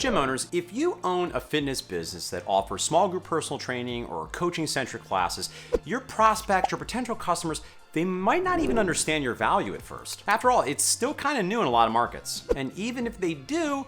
Gym owners, if you own a fitness business that offers small group personal training or coaching-centric classes, your prospects or potential customers, they might not even understand your value at first. After all, it's still kind of new in a lot of markets. And even if they do,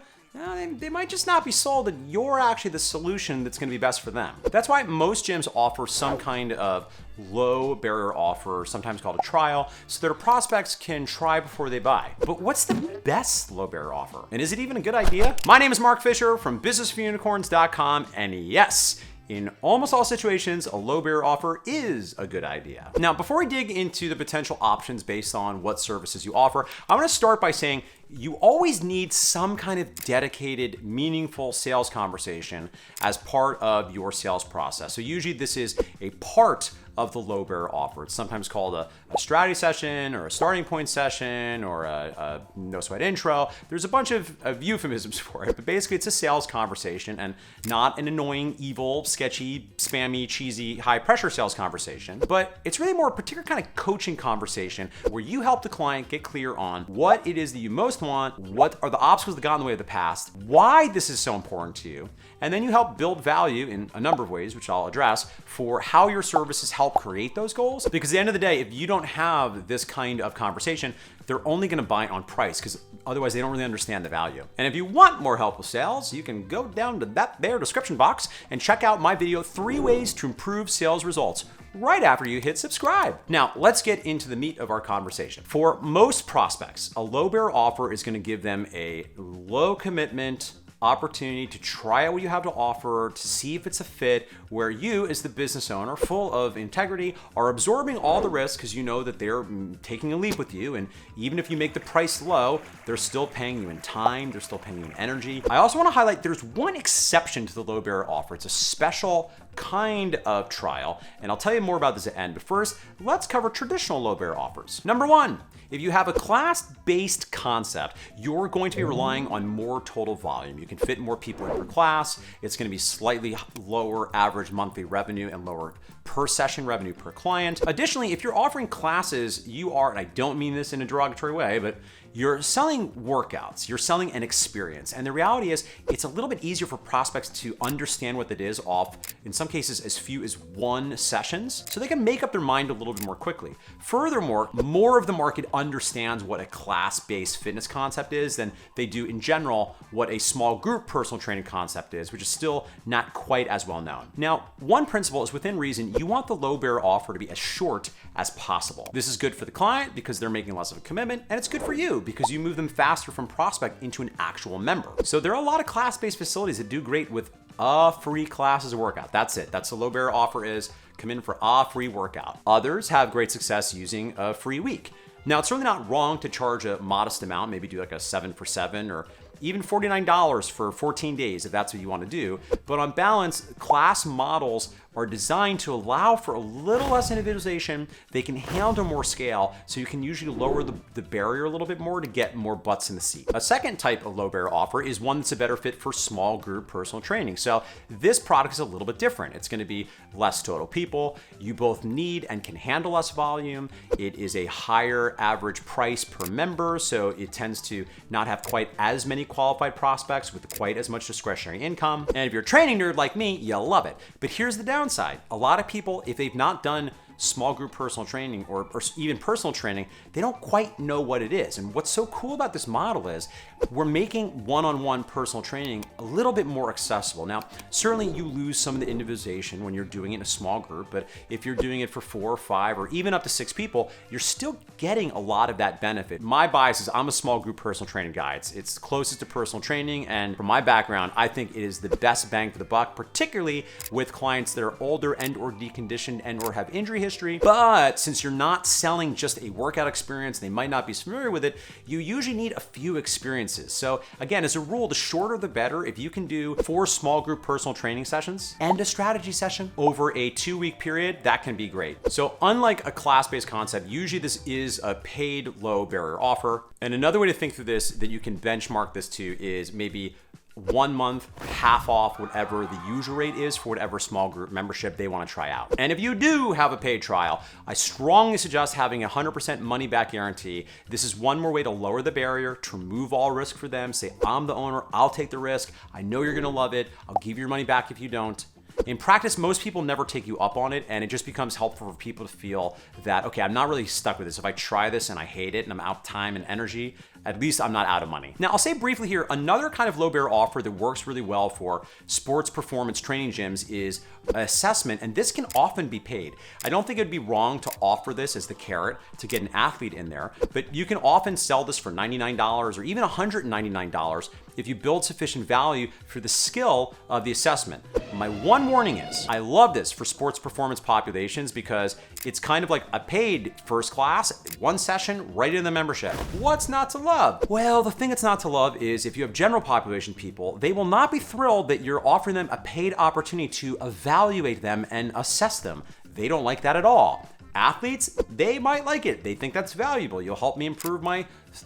they might just not be sold that you're actually the solution that's going to be best for them. That's why most gyms offer some kind of low barrier offer, sometimes called a trial, so their prospects can try before they buy. But what's the best low barrier offer? And is it even a good idea? My name is Mark Fisher from businessforunicorns.com, and yes, in almost all situations, a low barrier offer is a good idea. Now, before we dig into the potential options based on what services you offer, I want to start by saying you always need some kind of dedicated, meaningful sales conversation as part of your sales process. So usually this is a part of the low barrier offer. It's sometimes called a strategy session or a starting point session or a no sweat intro. There's a bunch of euphemisms for it, but basically it's a sales conversation and not an annoying, evil, sketchy, spammy, cheesy, high pressure sales conversation. But it's really more a particular kind of coaching conversation where you help the client get clear on what it is that you most want, what are the obstacles that got in the way of the past, why this is so important to you, and then you help build value in a number of ways, which I'll address, for how your services help create those goals. Because at the end of the day, if you don't have this kind of conversation, they're only going to buy on price because otherwise they don't really understand the value. And if you want more help with sales, you can go down to that there description box and check out my video, 3 Ways to Improve Sales Results, right after you hit subscribe. Now, let's get into the meat of our conversation. For most prospects, a low barrier offer is going to give them a low commitment opportunity to try out what you have to offer, to see if it's a fit, where you, as the business owner, full of integrity, are absorbing all the risk because you know that they're taking a leap with you. And even if you make the price low, they're still paying you in time, they're still paying you in energy. I also want to highlight there's one exception to the low barrier offer. It's a special kind of trial, and I'll tell you more about this at the end. But first, let's cover traditional low barrier offers. Number 1, if you have a class-based concept, you're going to be relying on more total volume. You can fit more people in per class. It's going to be slightly lower average monthly revenue and lower per session revenue per client. Additionally, if you're offering classes, you are, and I don't mean this in a derogatory way, but you're selling workouts, you're selling an experience. And the reality is it's a little bit easier for prospects to understand what that is off, in some cases, as few as 1 sessions, so they can make up their mind a little bit more quickly. Furthermore, more of the market understands what a class-based fitness concept is than they do in general what a small group personal training concept is, which is still not quite as well known. Now, one principle is within reason, you want the low barrier offer to be as short as possible. This is good for the client because they're making less of a commitment, and it's good for you because you move them faster from prospect into an actual member. So there are a lot of class-based facilities that do great with a free class as a workout. That's it. That's the low barrier offer is come in for a free workout. Others have great success using a free week. Now, it's certainly not wrong to charge a modest amount, maybe do like a 7 for 7 or even $49 for 14 days if that's what you want to do. But on balance, class models are designed to allow for a little less individualization. They can handle more scale, so you can usually lower the barrier a little bit more to get more butts in the seat. A second type of low barrier offer is one that's a better fit for small group personal training. So this product is a little bit different. It's going to be less total people. You both need and can handle less volume. It is a higher average price per member, so it tends to not have quite as many qualified prospects with quite as much discretionary income. And if you're a training nerd like me, you'll love it. But here's the downside. A lot of people, if they've not done small group personal training or even personal training, they don't quite know what it is. And what's so cool about this model is we're making one-on-one personal training a little bit more accessible. Now, certainly you lose some of the individualization when you're doing it in a small group, but if you're doing it for 4 or 5 or even up to 6 people, you're still getting a lot of that benefit. My bias is I'm a small group personal training guy. It's closest to personal training, and from my background, I think it is the best bang for the buck, particularly with clients that are older and or deconditioned and or have injury history. But since you're not selling just a workout experience, they might not be familiar with it, you usually need a few experiences. So again, as a rule, the shorter the better. If you can do 4 small group personal training sessions and a strategy session over a 2-week period, that can be great. So unlike a class-based concept, usually this is a paid low barrier offer. And another way to think through this that you can benchmark this to is maybe 1 month, half off whatever the usual rate is for whatever small group membership they want to try out. And if you do have a paid trial, I strongly suggest having a 100% money back guarantee. This is one more way to lower the barrier, to remove all risk for them. Say, I'm the owner, I'll take the risk. I know you're gonna love it. I'll give you your money back if you don't. In practice, most people never take you up on it, and it just becomes helpful for people to feel that, okay, I'm not really stuck with this. If I try this and I hate it and I'm out of time and energy, at least I'm not out of money. Now, I'll say briefly here, another kind of low barrier offer that works really well for sports performance training gyms is assessment, and this can often be paid. I don't think it'd be wrong to offer this as the carrot to get an athlete in there, but you can often sell this for $99 or even $199 if you build sufficient value for the skill of the assessment. My one warning is, I love this for sports performance populations because it's kind of like a paid first class, one session, right in the membership. What's not to love? Well, the thing that's not to love is if you have general population people, they will not be thrilled that you're offering them a paid opportunity to evaluate them and assess them. They don't like that at all. Athletes, they might like it. They think that's valuable. You'll help me improve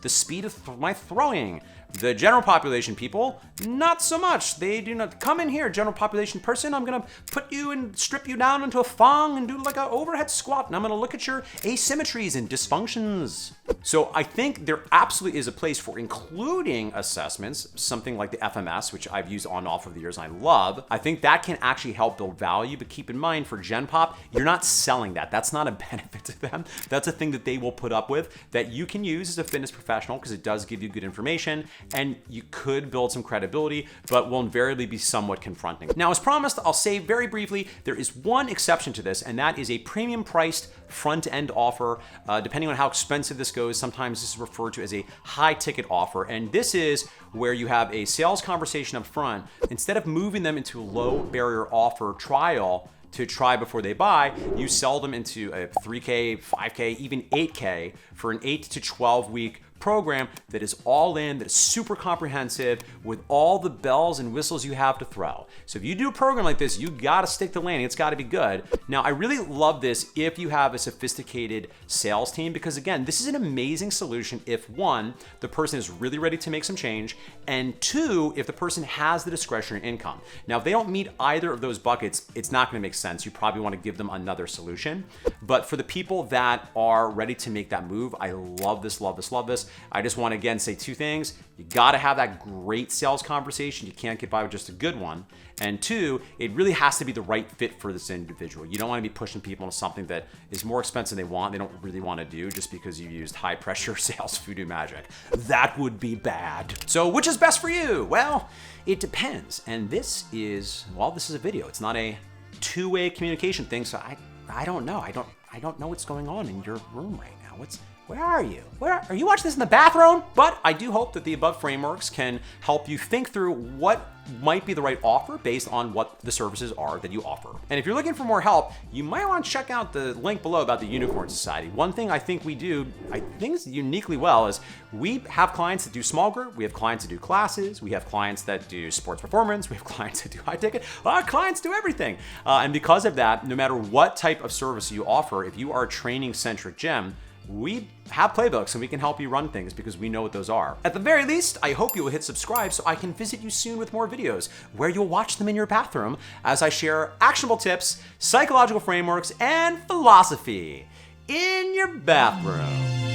the speed of my throwing. The general population people, not so much. They do not come in here, general population person. I'm gonna put you and strip you down into a thong and do like an overhead squat, and I'm gonna look at your asymmetries and dysfunctions. So I think there absolutely is a place for including assessments, something like the FMS, which I've used on and off over the years and I love. I think that can actually help build value, but keep in mind for Gen Pop, you're not selling that. That's not a benefit to them. That's a thing that they will put up with that you can use as a fitness professional because it does give you good information and you could build some credibility, but will invariably be somewhat confronting. Now, as promised, I'll say very briefly, there is one exception to this, and that is a premium priced front-end offer. Depending on how expensive this goes, sometimes this is referred to as a high ticket offer. And this is where you have a sales conversation up front. Instead of moving them into a low barrier offer trial to try before they buy, you sell them into a 3K, 5K, even 8K for an 8 to 12 week program that is all in, that is super comprehensive with all the bells and whistles you have to throw. So if you do a program like this, you gotta stick the landing. It's gotta be good. Now, I really love this if you have a sophisticated sales team, because again, this is an amazing solution if one, the person is really ready to make some change, and two, if the person has the discretionary income. Now, if they don't meet either of those buckets, it's not gonna make sense. You probably wanna give them another solution. But for the people that are ready to make that move, I love this, love this, love this. I just want to again say two things. You got to have that great sales conversation. You can't get by with just a good one. And two, it really has to be the right fit for this individual. You don't want to be pushing people into something that is more expensive than they don't really want to do just because you used high pressure sales voodoo magic. That would be bad. So which is best for you? Well, it depends. And this is a video. It's not a two-way communication thing. So I don't know. I don't know what's going on in your room right now. Where are you? Where are you watching this in the bathroom? But I do hope that the above frameworks can help you think through what might be the right offer based on what the services are that you offer. And if you're looking for more help, you might want to check out the link below about the Unicorn Society. One thing I think we do, uniquely well, is we have clients that do small group, we have clients that do classes, we have clients that do sports performance, we have clients that do high ticket, our clients do everything. And because of that, no matter what type of service you offer, if you are a training-centric gym, we have playbooks and we can help you run things because we know what those are. At the very least, I hope you will hit subscribe so I can visit you soon with more videos where you'll watch them in your bathroom as I share actionable tips, psychological frameworks, and philosophy in your bathroom.